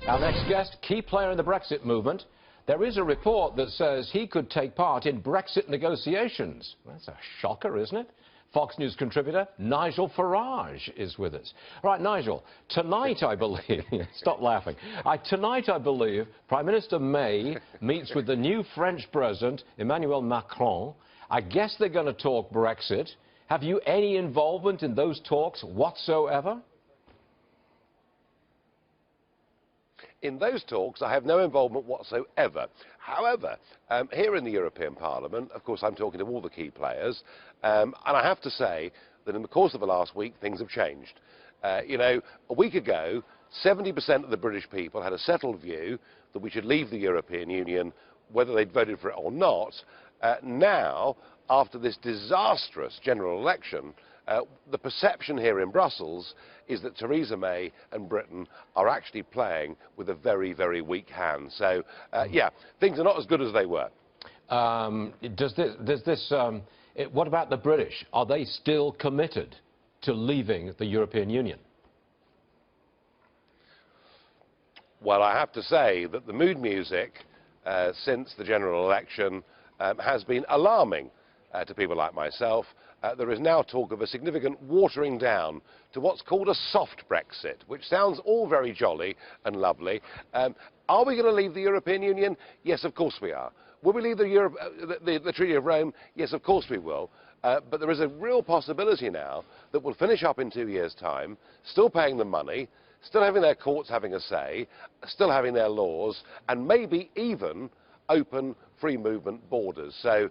Our next guest, key player in the Brexit movement. There is a report that says he could take part in Brexit negotiations. That's a shocker, isn't it? Fox News contributor Nigel Farage is with us. All right, Nigel, tonight I believe, stop laughing, tonight I believe Prime Minister May meets with the new French President, Emmanuel Macron. I guess they're going to talk Brexit. Have you any involvement in those talks whatsoever? In those talks, I have no involvement whatsoever. However, here in the European Parliament, of course, I'm talking to all the key players, and I have to say that in the course of the last week, things have changed. A week ago, 70% of the British people had a settled view that we should leave the European Union, whether they'd voted for it or not. Now, after this disastrous general election, the perception here in Brussels is that Theresa May and Britain are actually playing with a very, very weak hand. So, yeah, things are not as good as they were. What about the British? Are they still committed to leaving the European Union? Well, I have to say that the mood music since the general election has been alarming to people like myself. There is now talk of a significant watering down to what's called a soft Brexit, which sounds all very jolly and lovely. Are we going to leave the European Union? Yes, of course we are. Will we leave the Treaty of Rome? Yes, of course we will. But there is a real possibility now that we'll finish up in 2 years' time, still paying them money, still having their courts having a say, still having their laws, and maybe even open free movement borders. So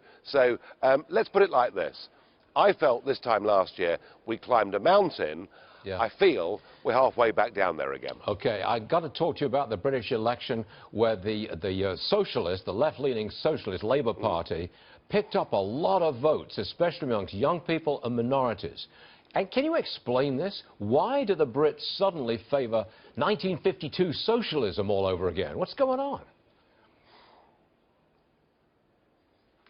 let's put it like this. I felt this time last year we climbed a mountain. Yeah. I feel we're halfway back down there again. OK, I've got to talk to you about the British election where the socialist, the left-leaning socialist Labour Party, picked up a lot of votes, especially amongst young people and minorities. And can you explain this? Why do the Brits suddenly favour 1952 socialism all over again? What's going on?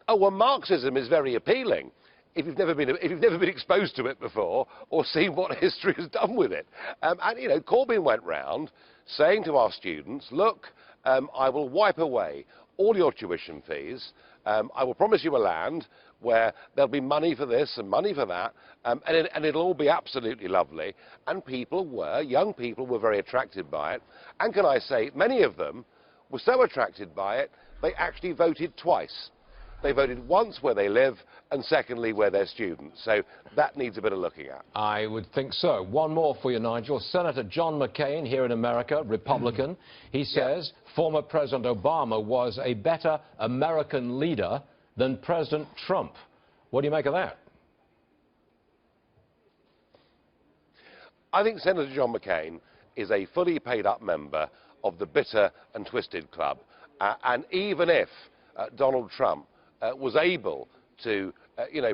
Oh, well, Marxism is very appealing if you've never been exposed to it before or seen what history has done with it. And, Corbyn went round saying to our students, look, I will wipe away all your tuition fees. I will promise you a land where there'll be money for this and money for that, and it'll all be absolutely lovely. And young people were very attracted by it. And can I say, many of them were so attracted by it, they actually voted twice. They voted once where they live, and secondly where they're students. So that needs a bit of looking at. I would think so. One more for you, Nigel. Senator John McCain here in America, Republican. He says former President Obama was a better American leader than President Trump. What do you make of that? I think Senator John McCain is a fully paid-up member of the bitter and twisted club. And even if Donald Trump was able to,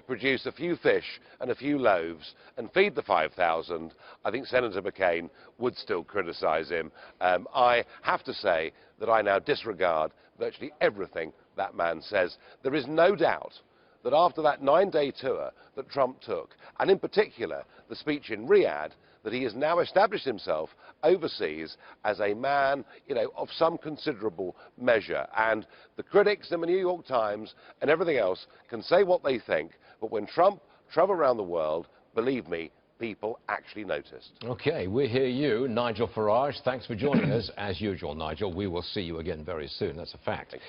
produce a few fish and a few loaves and feed the 5,000, I think Senator McCain would still criticise him. I have to say that I now disregard virtually everything that man says. There is no doubt that after that 9-day tour that Trump took, and in particular the speech in Riyadh, that he has now established himself overseas as a man, of some considerable measure. And the critics in the New York Times and everything else can say what they think, but when Trump travelled around the world, believe me, people actually noticed. OK, we hear you, Nigel Farage. Thanks for joining us. As usual, Nigel, we will see you again very soon. That's a fact.